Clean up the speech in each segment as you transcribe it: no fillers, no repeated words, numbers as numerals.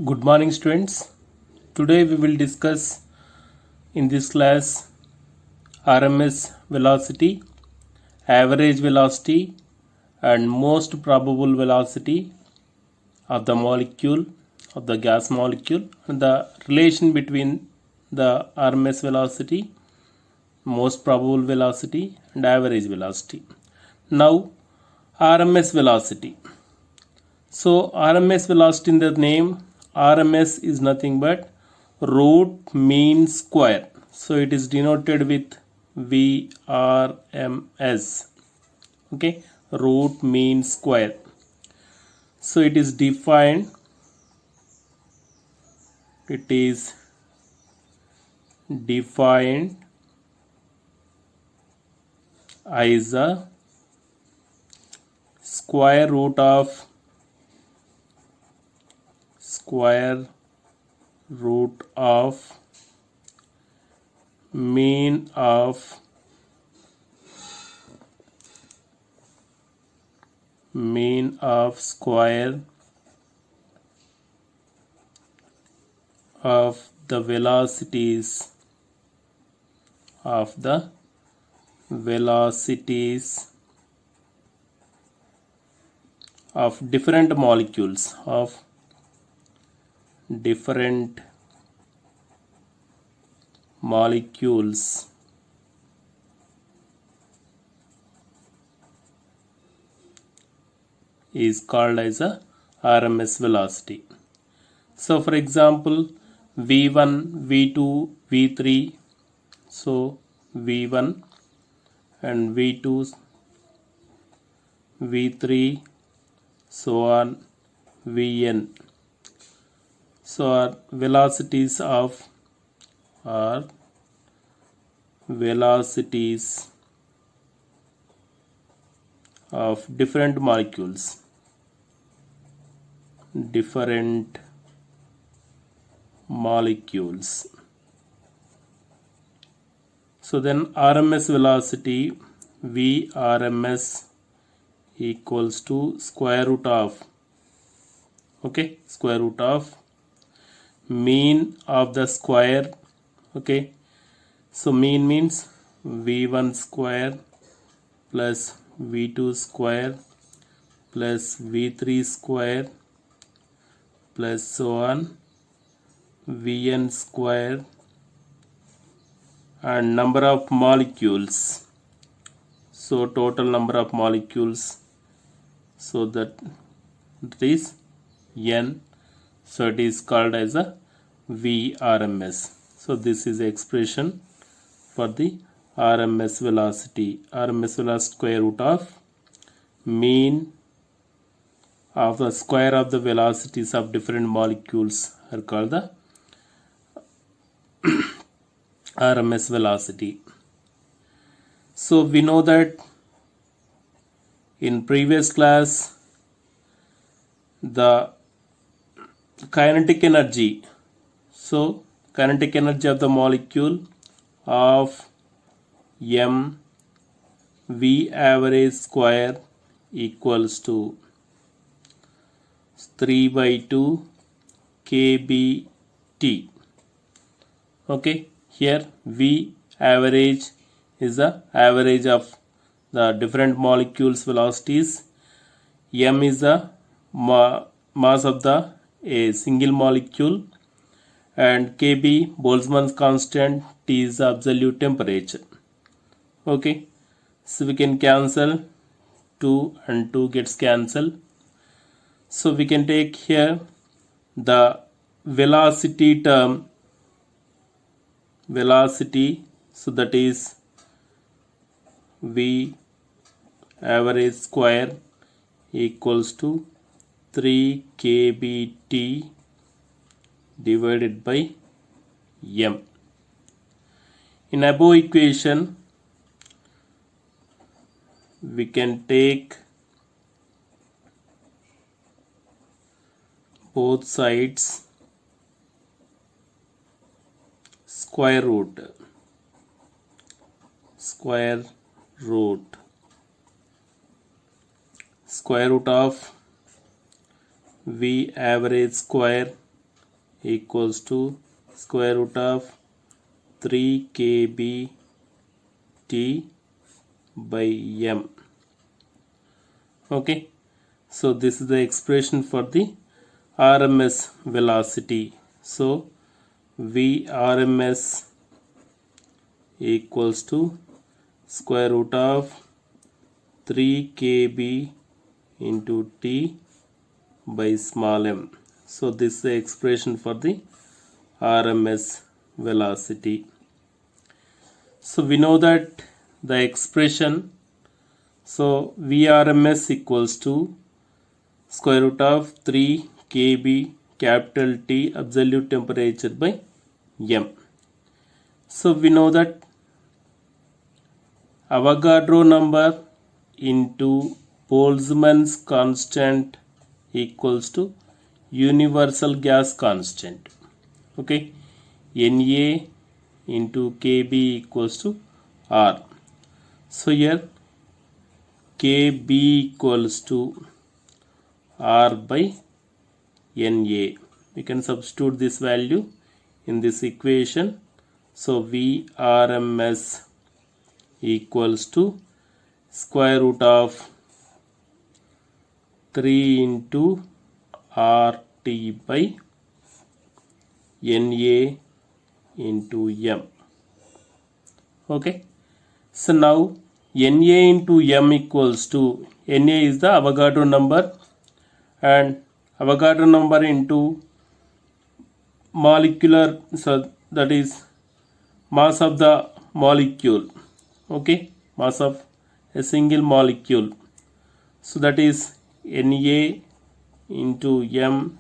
Good morning, students. Today we will discuss in this class RMS velocity, average velocity, and most probable velocity of the molecule, of the gas molecule, and the relation between the RMS velocity, most probable velocity, and average velocity. Now, RMS velocity. So RMS velocity, in the name, RMS is nothing but root mean square. So it is denoted with VRMS. Okay, root mean square. So it is defined. It is defined as a square root of mean of square of the velocities of different molecules is called as a RMS velocity. So for example, V1, V2, V3, so V1 and V2, V3, so on Vn. So our velocities of different molecules, So then RMS velocity VRMS equals to square root of mean of the square. Okay, so mean means V1 square plus V2 square plus V3 square plus so on Vn square, and number of molecules, so total number of molecules, so that is n, so it is called as a VRMS. So this is the expression for the RMS velocity. RMS velocity square root of mean of the square of the velocities of different molecules are called the RMS velocity. So we know that in previous class the kinetic energy, so kinetic energy of the molecule of m v average square equals to 3/2 kbt. Okay, here V average is the average of the different molecules velocities, m is the mass of the a single molecule, and kb Boltzmann's constant, T is the absolute temperature. Okay, so we can cancel 2 and 2 gets cancelled, so we can take here the velocity term, so that is V average square equals to 3 kbt divided by m. In above equation we can take both sides square root of V average square equals to square root of 3 kb t by m. Okay, so this is the expression for the RMS velocity. So Vrms equals to square root of 3 kb into t by small m. So this is the expression for the RMS velocity. So we know that the expression, so Vrms equals to square root of 3 kb capital T absolute temperature by m. So we know that Avogadro number into Boltzmann's constant equals to universal gas constant. Okay, Na into Kb equals to R. So here Kb equals to R by Na. We can substitute this value in this equation. So Vrms equals to square root of 3 into RT by Na into m. Okay, so now Na into m equals to, Na is the Avogadro number, and Avogadro number into molecular, so that is mass of the molecule. Okay, mass of a single molecule, so that is Na into m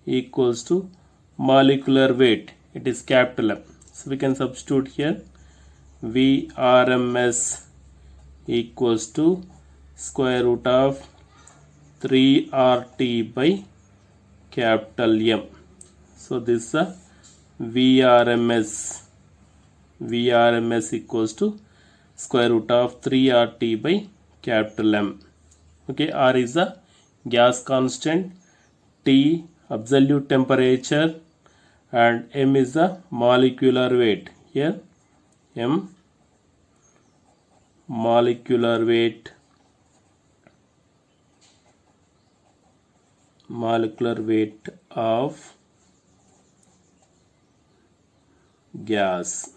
equals to molecular weight, it is capital M. So we can substitute here Vrms equals to square root of 3RT by capital M. So this is a Vrms equals to square root of 3RT by capital M. Okay, R is the gas constant, T absolute temperature, and M is the molecular weight. Here M molecular weight of gas.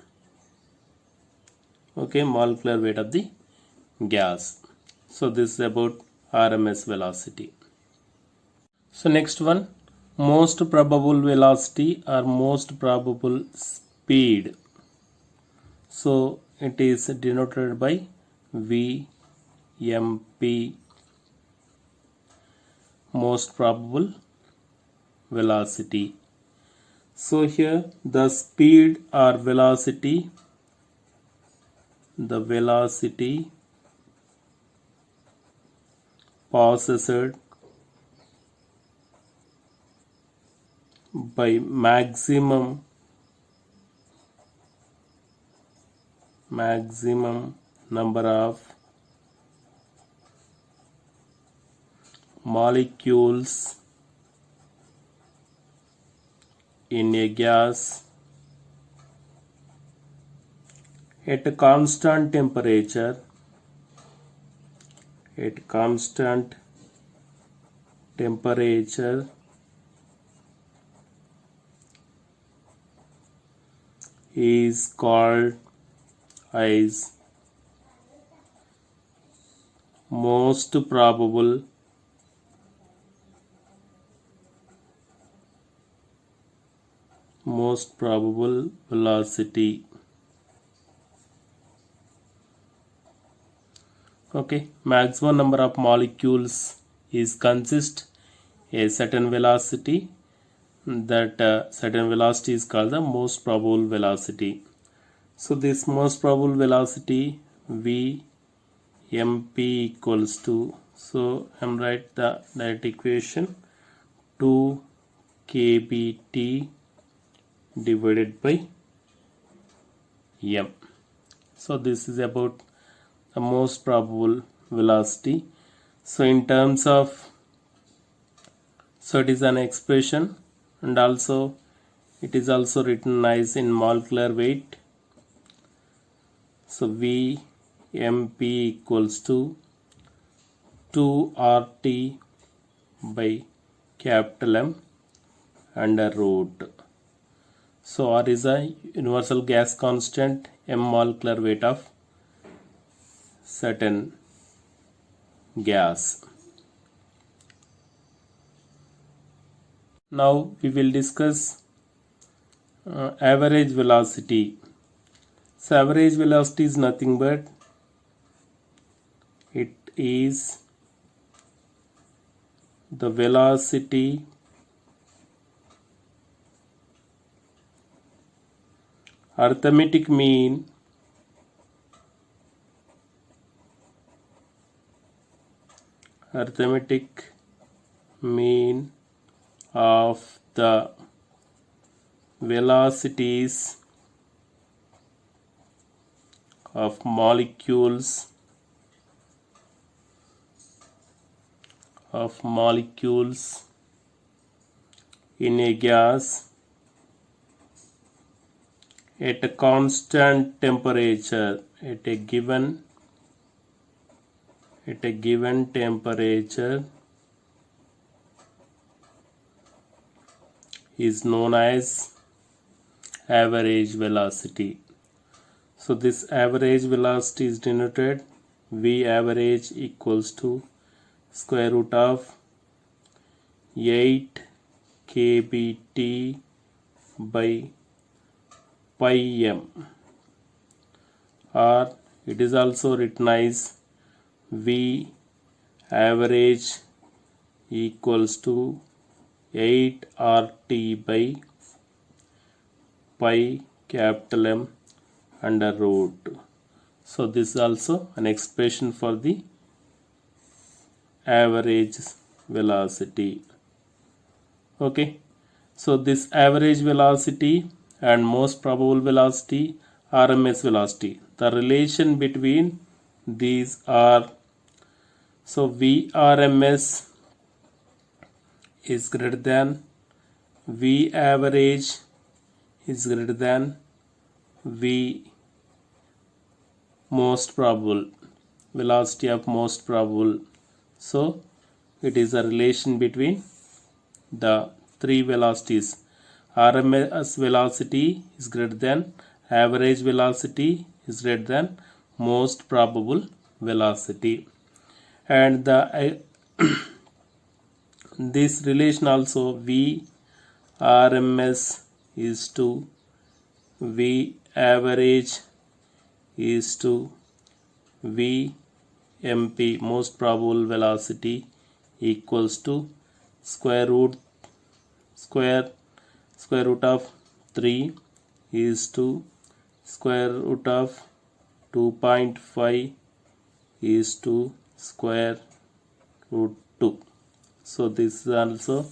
Okay, molecular weight of the gas. So this is about RMS velocity. So next one, most probable velocity or most probable speed. So it is denoted by VMP, most probable velocity. So here the speed or velocity, the velocity possessed by maximum number of molecules in a gas at a constant temperature is called as most probable velocity. Okay, maximum number of molecules is consist a certain velocity. That certain velocity is called the most probable velocity. So this most probable velocity Vmp equals to, so I'm write the direct equation, 2 kbt divided by m. So this is about the most probable velocity. So in terms of, so it is an expression and also it is also written as in molecular weight. So Vmp equals to 2RT by capital M under root. So R is a universal gas constant, M molecular weight of certain gas. Now we will discuss average velocity. So average velocity is nothing but it is the velocity arithmetic mean of the velocities of molecules in a gas at a constant temperature, at a given temperature is known as average velocity. So this average velocity is denoted V average equals to square root of 8 kBT by pi m, or it is also written as V average equals to 8 RT by pi capital M under root. So this is also an expression for the average velocity. Okay, so this average velocity and most probable velocity, RMS velocity, the relation between these are, so Vrms is greater than V average is greater than V most probable, velocity of most probable. So it is a relation between the three velocities. RMS velocity is greater than average velocity is greater than most probable velocity, and the this relation also V RMS is to V average is to V MP most probable velocity equals to square root of 3 is to square root of 2.5 is to square root 2. So this is also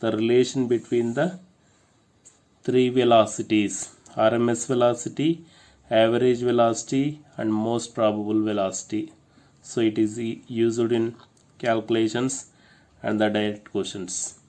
the relation between the three velocities: RMS velocity, average velocity, and most probable velocity. So it is used in calculations and the direct questions.